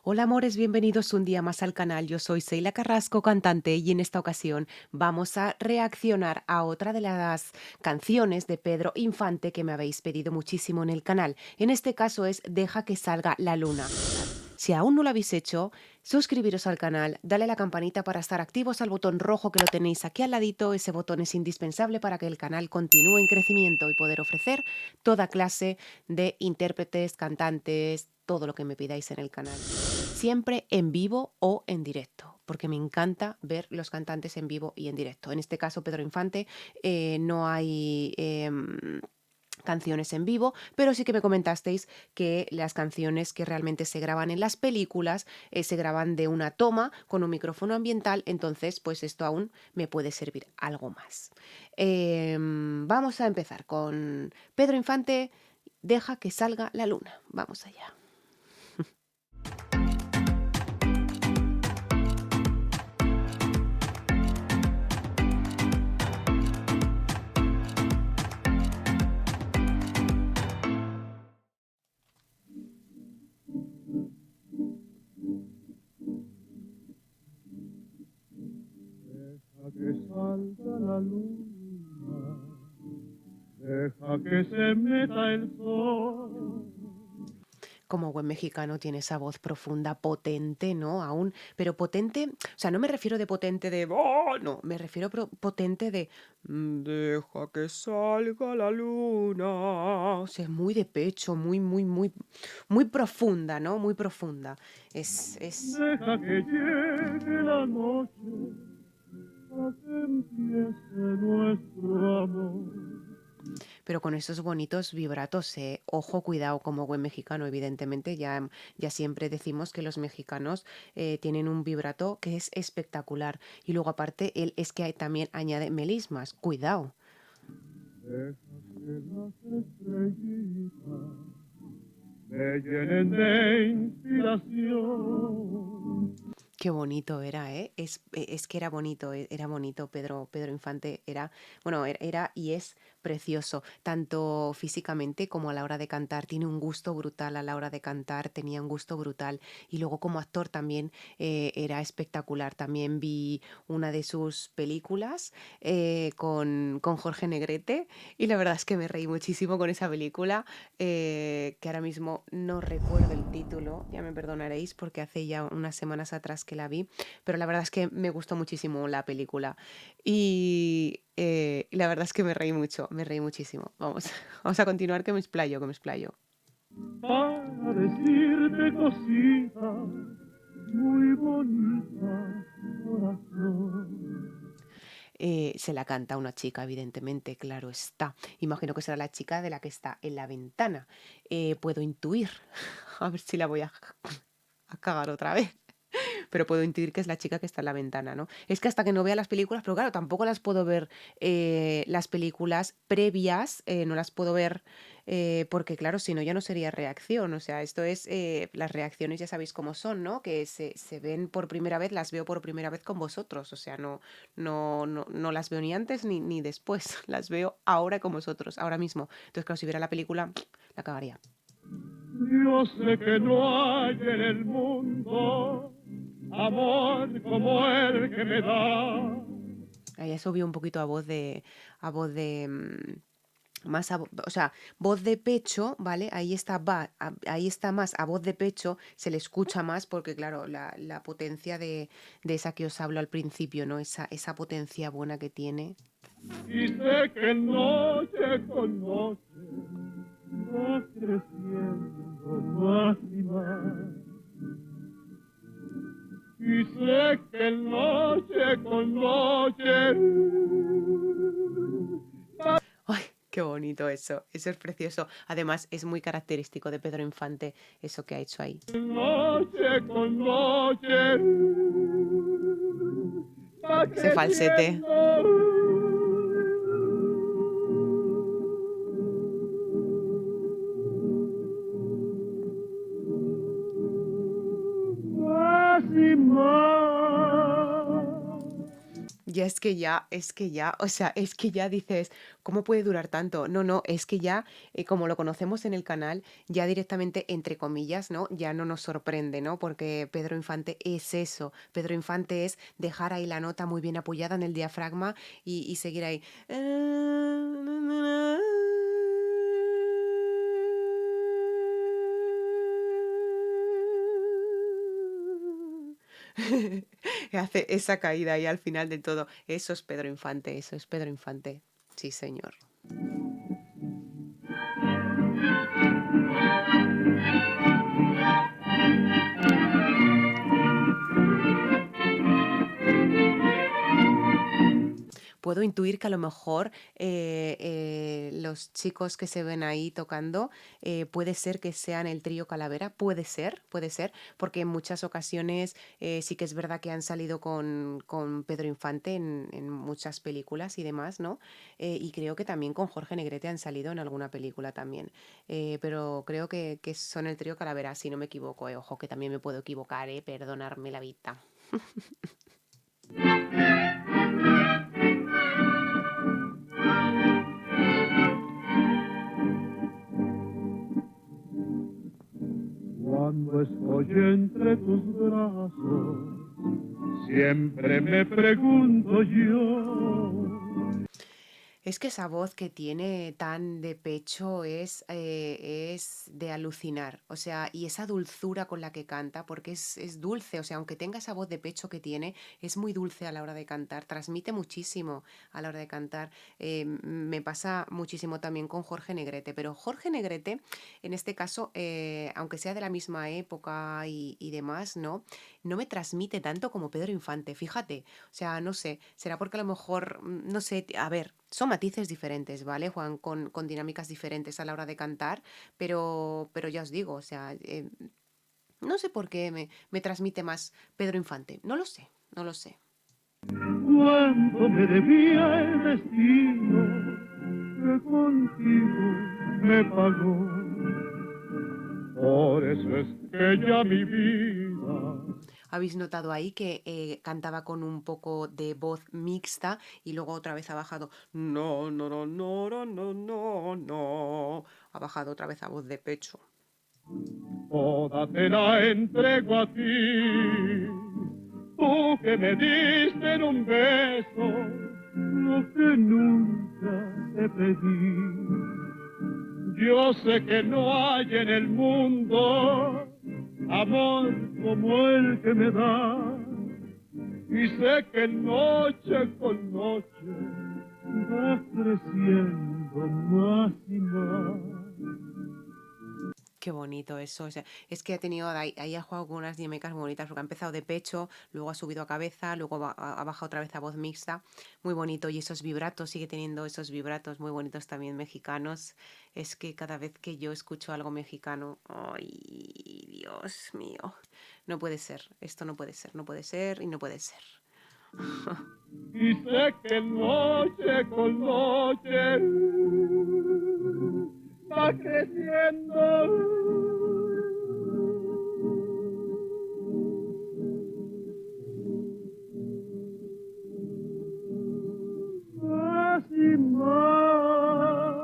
Hola amores, bienvenidos un día más al canal. Yo soy Seila Carrasco, cantante, y en esta ocasión vamos a reaccionar a otra de las canciones de Pedro Infante que me habéis pedido muchísimo en el canal. En este caso es Deja que salga la luna. Si aún no lo habéis hecho, suscribiros al canal, dale a la campanita para estar activos al botón rojo que lo tenéis aquí al ladito. Ese botón es indispensable para que el canal continúe en crecimiento y poder ofrecer toda clase de intérpretes, cantantes, todo lo que me pidáis en el canal. Siempre en vivo o en directo, porque me encanta ver los cantantes en vivo y en directo. En este caso, Pedro Infante, no hay canciones en vivo, pero sí que me comentasteis que las canciones que realmente se graban en las películas se graban de una toma con un micrófono ambiental, entonces pues esto aún me puede servir algo más. Vamos a empezar con Pedro Infante, Deja que salga la luna. Vamos allá. Deja que salga la luna, deja que se meta el sol. Como buen mexicano tiene esa voz profunda, potente, ¿no? Aún, pero potente, o sea, no me refiero de potente de, oh, no, me refiero potente de, deja que salga la luna. O sea, muy de pecho, muy profunda, ¿no? Muy profunda. Es Deja que llegue la noche, a que empiece nuestro amor. pero con esos bonitos vibratos, ojo, cuidado, como buen mexicano, evidentemente, ya siempre decimos que los mexicanos tienen un vibrato que es espectacular. Y luego aparte, él es que también añade melismas, cuidado. Deja que las estrellitas me llenen de inspiración. Qué bonito era, ¿eh? Es que era bonito. Pedro Infante era, bueno, era y es precioso, tanto físicamente como a la hora de cantar. Tiene un gusto brutal a la hora de cantar, tenía un gusto brutal. Y luego como actor también era espectacular. También vi una de sus películas con Jorge Negrete y la verdad es que me reí muchísimo con esa película, que ahora mismo no recuerdo el título, ya me perdonaréis porque hace ya unas semanas atrás que la vi, pero la verdad es que me gustó muchísimo la película y la verdad es que me reí mucho, me reí muchísimo. Vamos, vamos a continuar que me explayo, que me explayo. Para decirte cositas muy bonitas, corazón. Se la canta una chica, evidentemente, claro está. Imagino que será la chica de la que está en la ventana. Puedo intuir, a ver si la voy a cagar otra vez. Pero puedo intuir que es la chica que está en la ventana, ¿no? Es que hasta que no vea las películas, pero claro, tampoco las puedo ver, las películas previas, no las puedo ver porque claro, si no ya no sería reacción, o sea, esto es, las reacciones ya sabéis cómo son, ¿no? Que se ven por primera vez, las veo por primera vez con vosotros, o sea, no las veo ni antes ni después, las veo ahora con vosotros, ahora mismo. Entonces, claro, si viera la película, la cagaría. Yo sé que no hay en el mundo amor como el que me da. Ahí ya subió un poquito a voz de, más o sea, voz de pecho, ¿vale? Ahí está, ahí está más a voz de pecho, se le escucha más porque, claro, la potencia de esa que os hablo al principio, ¿no? Esa potencia buena que tiene. Y sé que noche con noche va creciendo más y más. Y sé que noche con noche ¡Ay, qué bonito eso! Eso es precioso. Además, es muy característico de Pedro Infante eso que ha hecho ahí. noche con noche va Ese falsete. creciendo. Más y más. Ya es que ya, o sea, es que ya dices, ¿cómo puede durar tanto? No, no, es que ya, como lo conocemos en el canal, ya directamente, entre comillas, ¿no? Ya no nos sorprende, ¿no? Porque Pedro Infante es eso. Pedro Infante es dejar ahí la nota muy bien apoyada en el diafragma y seguir ahí. Hace esa caída ahí al final de todo. Eso es Pedro Infante, eso es Pedro Infante. Sí, señor. Puedo intuir que a lo mejor los chicos que se ven ahí tocando puede ser que sean el trío Calavera, puede ser, porque en muchas ocasiones sí que es verdad que han salido con Pedro Infante en muchas películas y demás, ¿no? Y creo que también con Jorge Negrete han salido en alguna película también. Pero creo que son el trío Calavera, si no me equivoco. Ojo, que también me puedo equivocar, perdonarme la vida. Cuando estoy entre tus brazos, siempre me pregunto yo. Es que esa voz que tiene tan de pecho es de alucinar, o sea, y esa dulzura con la que canta, porque es dulce, o sea, aunque tenga esa voz de pecho que tiene, es muy dulce a la hora de cantar, transmite muchísimo a la hora de cantar. Me pasa muchísimo también con Jorge Negrete, pero Jorge Negrete, en este caso, aunque sea de la misma época y demás, ¿no? No me transmite tanto como Pedro Infante, fíjate. O sea, no sé, será porque a lo mejor, no sé, a ver, son matices diferentes, ¿vale? Juan, con dinámicas diferentes a la hora de cantar, pero ya os digo, o sea, no sé por qué me transmite más Pedro Infante, no lo sé, no lo sé. Cuánto me debía el destino que contigo me pagó. Por eso es que ya mi vida. Habéis notado ahí que cantaba con un poco de voz mixta y luego otra vez ha bajado. No, no, no, no, no, no, no, no. Ha bajado otra vez a voz de pecho. Toda te la entrego a ti, tú que me diste en un beso lo que nunca te pedí. Yo sé que no hay en el mundo amor como el que me da, y sé que noche con noche va creciendo más y más. Qué bonito eso. O sea, es que ha tenido, ahí ha jugado con unas dinámicas muy bonitas, porque ha empezado de pecho, luego ha subido a cabeza, luego ha bajado otra vez a voz mixta. Muy bonito. Y esos vibratos, sigue teniendo esos vibratos muy bonitos también mexicanos. Es que cada vez que yo escucho algo mexicano, ay, Dios mío, no puede ser. Esto no puede ser, no puede ser y no puede ser. Y sé que noche con noche va creciendo más y más.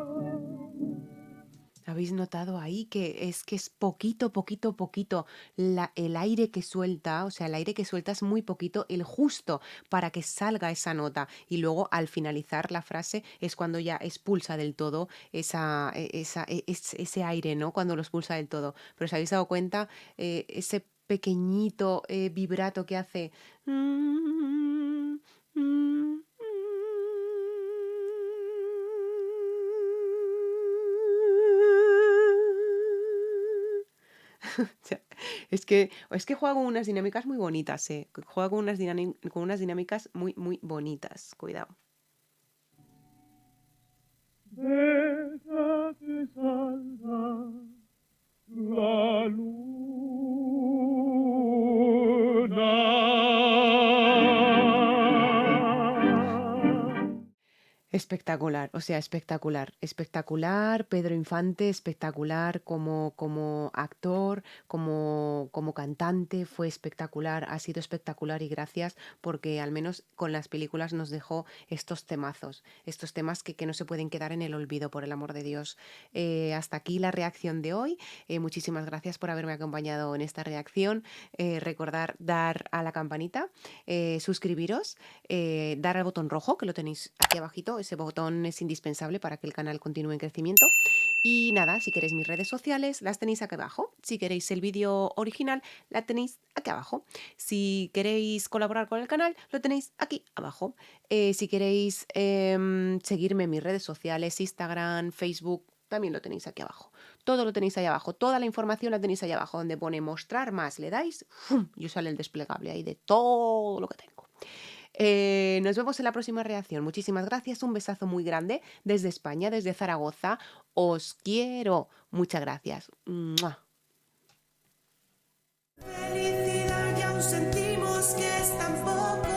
¿Habéis notado ahí que es poquito, poquito, poquito el aire que suelta? O sea, el aire que suelta es muy poquito, el justo para que salga esa nota. Y luego al finalizar la frase es cuando ya expulsa del todo ese aire, ¿no? Cuando lo expulsa del todo. Pero ¿os habéis dado cuenta? Ese pequeñito vibrato que hace. O sea, es que juega con unas dinámicas muy bonitas, ¿eh? Juega con unas dinámicas muy, muy bonitas. Cuidado. Deja que salga la luna. Espectacular, o sea, espectacular, espectacular, Pedro Infante, espectacular como actor, como cantante, fue espectacular, ha sido espectacular y gracias porque al menos con las películas nos dejó estos temazos, estos temas que no se pueden quedar en el olvido, por el amor de Dios. Hasta aquí la reacción de hoy. Muchísimas gracias por haberme acompañado en esta reacción. Recordar dar a la campanita, suscribiros, dar al botón rojo que lo tenéis aquí abajito, ese botón es indispensable para que el canal continúe en crecimiento. Y nada, si queréis mis redes sociales, las tenéis aquí abajo. Si queréis el vídeo original, la tenéis aquí abajo. Si queréis colaborar con el canal, lo tenéis aquí abajo. Si queréis seguirme en mis redes sociales, Instagram, Facebook, también lo tenéis aquí abajo. Todo lo tenéis ahí abajo. Toda la información la tenéis ahí abajo, donde pone mostrar más. Le dais, ¡fum! Y os sale el desplegable ahí de todo lo que tengo. Nos vemos en la próxima reacción. Muchísimas gracias, un besazo muy grande desde España, desde Zaragoza. Os quiero. Muchas gracias. ¡Mua! Felicidad y aún sentimos que es tan poco.